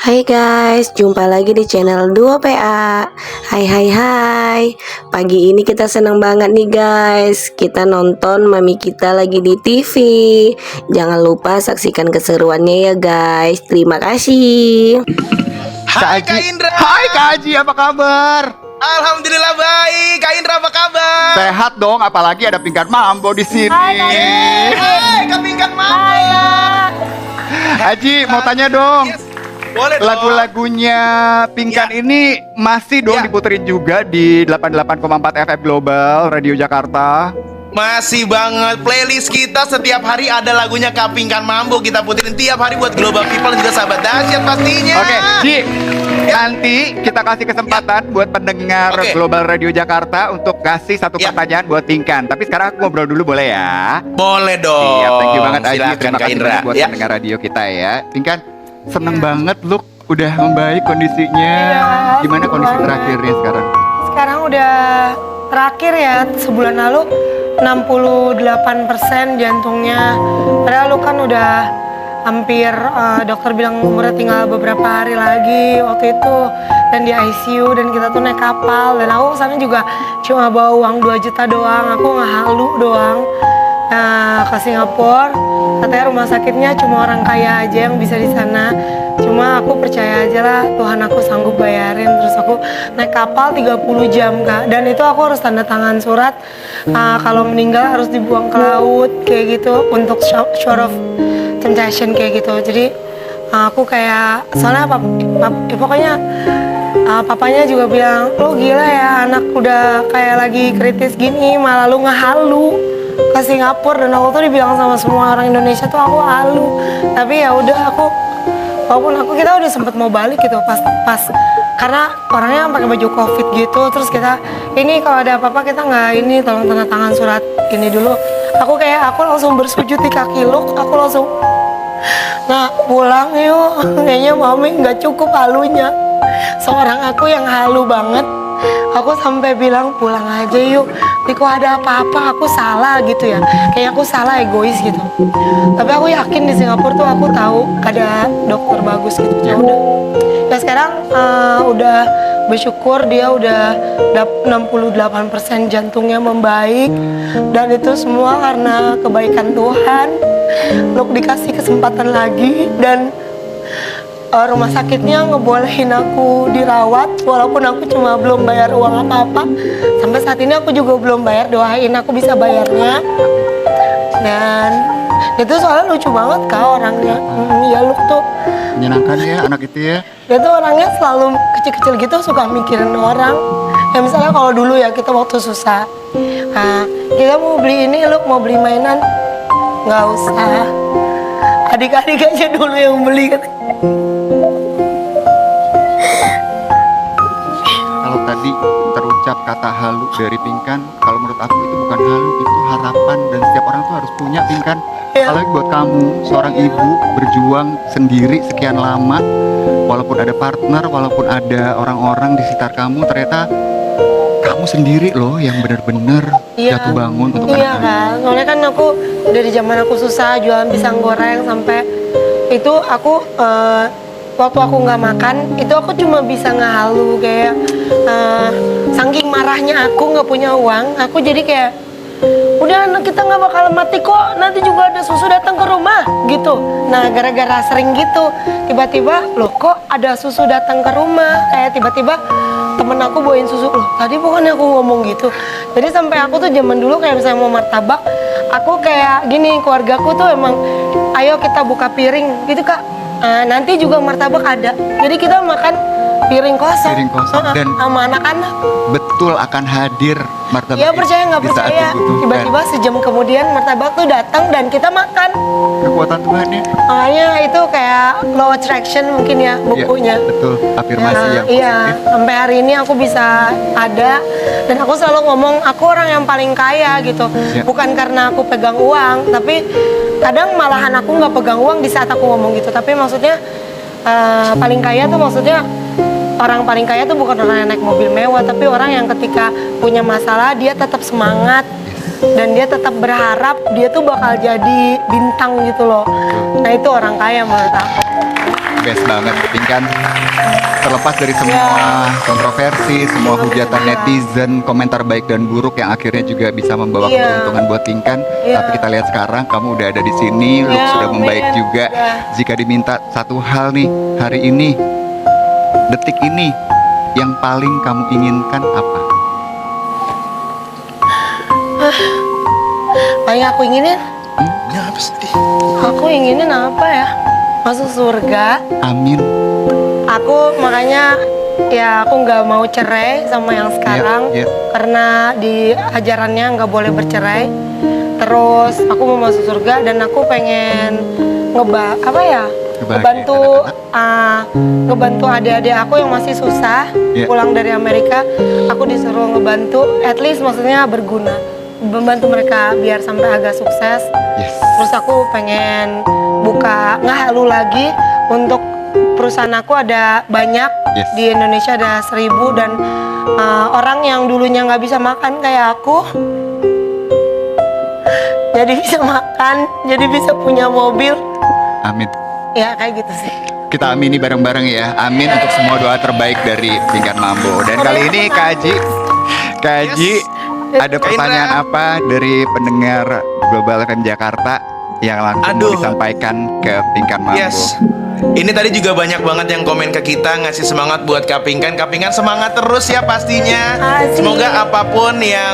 Hai guys, jumpa lagi di channel Duo PA. Hai. Pagi ini kita senang banget nih guys. Kita nonton mami kita lagi di TV. Jangan lupa saksikan keseruannya ya guys. Terima kasih. Hai Kak Indra. Hai Kak Aji, apa kabar? Alhamdulillah baik. Kak Indra apa kabar? Sehat dong, apalagi ada Pingkan Mambo di sini. Hai Kak Pingkan Mambo. Aji, mau tanya dong. Yes. Boleh dong. Lagu-lagunya Pingkan ini masih dong diputerin juga di 88,4 FM Global Radio Jakarta. Masih banget playlist kita setiap hari ada lagunya Kak Pingkan Mambo. Kita puterin tiap hari buat Global People dan juga sahabat dahsyat pastinya. Oke, Ji. Nanti kita kasih kesempatan buat pendengar Global Radio Jakarta untuk kasih satu pertanyaan buat Pingkan. Tapi sekarang aku ngobrol dulu boleh ya? Boleh dong. Siap, thank you banget Aji. Silakan, Terima Kak kasih Indra. banyak buat pendengar radio kita ya. Pingkan, seneng banget lu udah membaik kondisinya. Gimana kondisi terakhirnya sekarang? Sekarang udah terakhir ya, sebulan lalu 68% jantungnya. Padahal lu kan udah hampir dokter bilang umurnya tinggal beberapa hari lagi waktu itu, dan di ICU, dan kita tuh naik kapal, dan aku sana juga cuma bawa uang 2 juta doang, aku ngehalu doang ke Singapura. Katanya rumah sakitnya cuma orang kaya aja yang bisa di sana. Cuma aku percaya aja lah, Tuhan aku sanggup bayarin. Terus aku naik kapal 30 jam Kak, dan itu aku harus tanda tangan surat kalau meninggal harus dibuang ke laut kayak gitu, untuk shore of temptation kayak gitu. Jadi aku kayak, soalnya pokoknya papanya juga bilang, lo gila ya, anak udah kayak lagi kritis gini malah lu ngehalu ke Singapura. Dan aku tuh dibilang sama semua orang Indonesia tuh aku halu. Tapi ya udah, walaupun kita udah sempet mau balik gitu pas karena orangnya pakai baju covid gitu. Terus kita ini kalau ada apa-apa kita nggak ini, tolong tanda tangan surat ini dulu. Aku langsung bersujud di kaki lu. Aku langsung, nah pulang yuk, kayaknya mami nggak cukup halunya. Seorang aku yang halu banget, aku sampai bilang pulang aja yuk. Tapi kok ada apa-apa aku salah gitu ya, kayak aku salah, egois gitu. Tapi aku yakin di Singapura tuh aku tahu ada dokter bagus gitu. Ya udah. Nah sekarang udah bersyukur dia udah 68% jantungnya membaik, dan itu semua karena kebaikan Tuhan. Lu dikasih kesempatan lagi, dan rumah sakitnya ngebolehin aku dirawat walaupun aku cuma belum bayar uang apa-apa. Sampai saat ini aku juga belum bayar, doain aku bisa bayarnya. Dan itu soalnya lucu banget Kak orangnya. Ya lu tuh Menyenangkan ya anak itu ya. dia tuh orangnya selalu kecil-kecil gitu, suka mikirin orang. Ya misalnya kalau dulu ya kita waktu susah, kita mau beli ini, lu mau beli mainan, nggak usah, adik-adik aja dulu yang beli. Kalau tadi terucap kata halu dari Pingkan, kalau menurut aku itu bukan halu, itu harapan, dan setiap orang tuh harus punya Pingkan. Apalagi buat kamu, seorang ibu berjuang sendiri sekian lama, walaupun ada partner, walaupun ada orang-orang di sekitar kamu, ternyata kamu sendiri loh yang benar-benar jatuh bangun untuk Iya anak-anak. kan, soalnya kan aku dari zaman aku susah jualan pisang goreng sampai itu aku waktu aku nggak makan itu aku cuma bisa ngehalu kayak saking marahnya aku nggak punya uang, aku jadi kayak udah anak kita nggak bakal mati kok, nanti juga ada susu datang ke rumah gitu. Nah gara-gara sering gitu tiba-tiba loh kok ada susu datang ke rumah, kayak tiba-tiba temen aku bawain susu, loh tadi bukannya aku ngomong gitu. Jadi sampai aku tuh zaman dulu kayak misalnya mau martabak, aku kayak gini, keluargaku tuh emang ayo kita buka piring gitu Kak, nanti juga martabak ada, jadi kita makan piring kosong Dan sama anak-anak. betul akan hadir martabak. Ya percaya nggak di saat percaya, dibutuhkan. tiba-tiba sejam kemudian martabak tuh datang dan kita makan. Kekuatan Tuhan ya. Makanya itu kayak law attraction mungkin ya bukunya. Ya, betul, afirmasi yang Iya, positif. sampai hari ini aku bisa ada, dan aku selalu ngomong aku orang yang paling kaya gitu. Ya. Bukan karena aku pegang uang, tapi kadang malahan aku nggak pegang uang di saat aku ngomong gitu. Tapi maksudnya paling kaya tuh maksudnya orang paling kaya tuh bukan orang yang naik mobil mewah, tapi orang yang ketika punya masalah dia tetap semangat dan dia tetap berharap dia tuh bakal jadi bintang gitu loh. Nah itu orang kaya menurut aku. best banget Pingkan. Terlepas dari semua kontroversi, semua hujatan netizen, komentar baik dan buruk yang akhirnya juga bisa membawa keuntungan buat Pingkan. Tapi kita lihat sekarang kamu udah ada di sini, look sudah membaik juga. Jika diminta satu hal nih hari ini, detik ini, yang paling kamu inginkan apa? Paling aku inginin, Ya apa sih? aku inginin apa ya? Masuk surga. Amin. Aku makanya ya aku nggak mau cerai sama yang sekarang karena di ajarannya nggak boleh bercerai. Terus aku mau masuk surga dan aku pengen ngebantu adik-adik aku yang masih susah pulang dari Amerika. Aku disuruh ngebantu, at least maksudnya berguna, membantu mereka biar sampai agak sukses. Terus aku pengen buka ngehalu lagi untuk perusahaan aku ada banyak di Indonesia ada 1000 dan orang yang dulunya nggak bisa makan kayak aku jadi bisa makan, jadi bisa punya mobil. Amin. Ya kayak gitu sih. Kita amini bareng-bareng ya. Amin untuk semua doa terbaik dari Pingkan Mambo. Dan kali ini Kak Aji, ada pertanyaan apa dari pendengar Global FM Jakarta yang langsung mau disampaikan ke Pingkan Mambo? Ini tadi juga banyak banget yang komen ke kita, ngasih semangat buat Kak Pingkan. Kak Pingkan semangat terus ya pastinya. Semoga apapun yang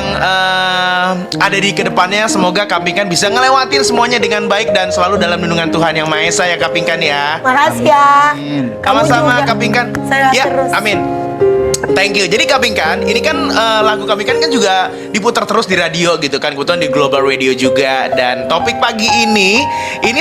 ada di kedepannya, semoga Kak Pingkan bisa ngelewatin semuanya dengan baik dan selalu dalam lindungan Tuhan Yang Maha Esa ya Kak Pingkan ya. Makasih ya. Sama-sama Kak Pingkan. Ya, terus. amin. Thank you. Jadi Kak Pingkan, ini kan lagu Kak Pingkan kan juga diputar terus di radio gitu kan, kebetulan di Global Radio juga. Dan topik pagi ini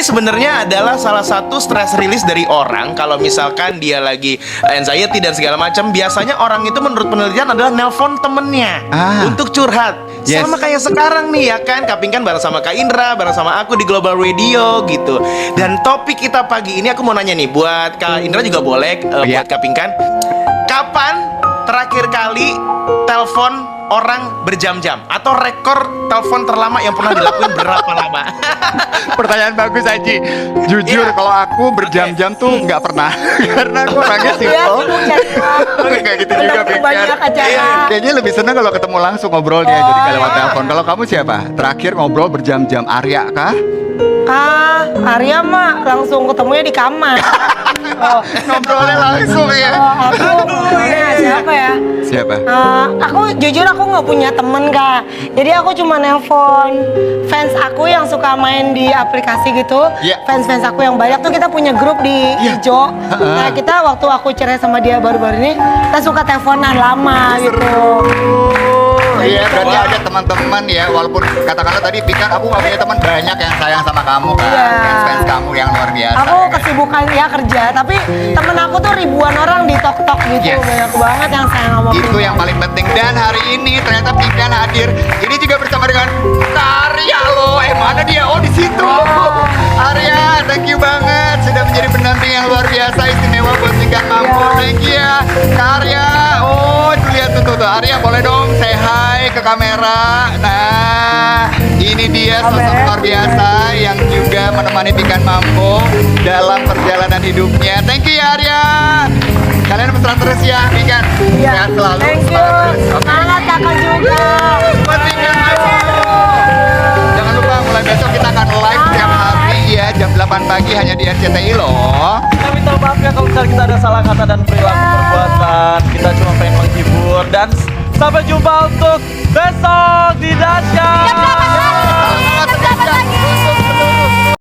sebenarnya adalah salah satu stress release dari orang. Kalau misalkan dia lagi anxiety dan segala macam, biasanya orang itu menurut penelitian adalah nelpon temennya untuk curhat. Sama kayak sekarang nih ya kan, Kak Pingkan bareng sama Kak Indra, bareng sama aku di Global Radio gitu. Dan topik kita pagi ini aku mau nanya nih, buat Kak Indra juga boleh, buat Kak Pingkan, kapan terakhir kali telepon orang berjam-jam atau rekor telepon terlama yang pernah dilakuin berapa lama? Pertanyaan bagus Aji. Jujur kalau aku berjam-jam tuh nggak pernah karena aku orangnya simple. Kayak gitu juga Pingkan. Kayaknya lebih seneng kalau ketemu langsung ngobrolnya, jadi nggak lewat telepon. Kalau kamu siapa? Terakhir ngobrol berjam-jam, Arya kah? Arya mah langsung ketemunya di kamar. Ngobrolnya langsung ya. Siapa ya? Siapa? Aku jujur aku nggak punya temen Kak. Jadi aku cuma nelpon fans aku yang suka main di aplikasi gitu. Fans aku yang banyak tuh kita punya grup di Ijo. Nah kita waktu aku cerai sama dia baru-baru ini, kita suka teleponan lama gitu. Iya, berarti ada teman-teman ya, walaupun katakanlah tadi Pingkan aku gak punya teman banyak yang sayang sama kamu kan, fans kamu yang luar biasa. Aku kesibukan ya kerja, tapi temen aku tuh ribuan orang di TokTok gitu, banyak banget yang sayang sama aku. Itu yang paling penting. Dan hari ini ternyata Pingkan hadir, ini juga bersama dengan Arya loh. Mana dia? Oh di situ. Arya, thank you banget sudah menjadi pendamping yang luar biasa istimewa buat Pingkan Mambo. Thank you ya, Arya. Oh, itu lihat tuh Arya, boleh dong say hi ke kamera. Nah, ini dia sosok luar biasa yang juga menemani Pingkan Mambo dalam perjalanan hidupnya. Thank you ya Arya. Kalian mesra terus ya Pingkan. Sehat selalu. Thank you. Semangat kakak juga. Buat Pingkan Mambo. Jangan lupa mulai besok kita akan live setiap hari ya jam 8 pagi hanya di RCTI loh. Kita minta maaf ya kalau misalnya kita ada salah kata dan perilaku perbuatan. Kita cuma pengen menghibur dan sampai jumpa untuk besok di Dahsyat.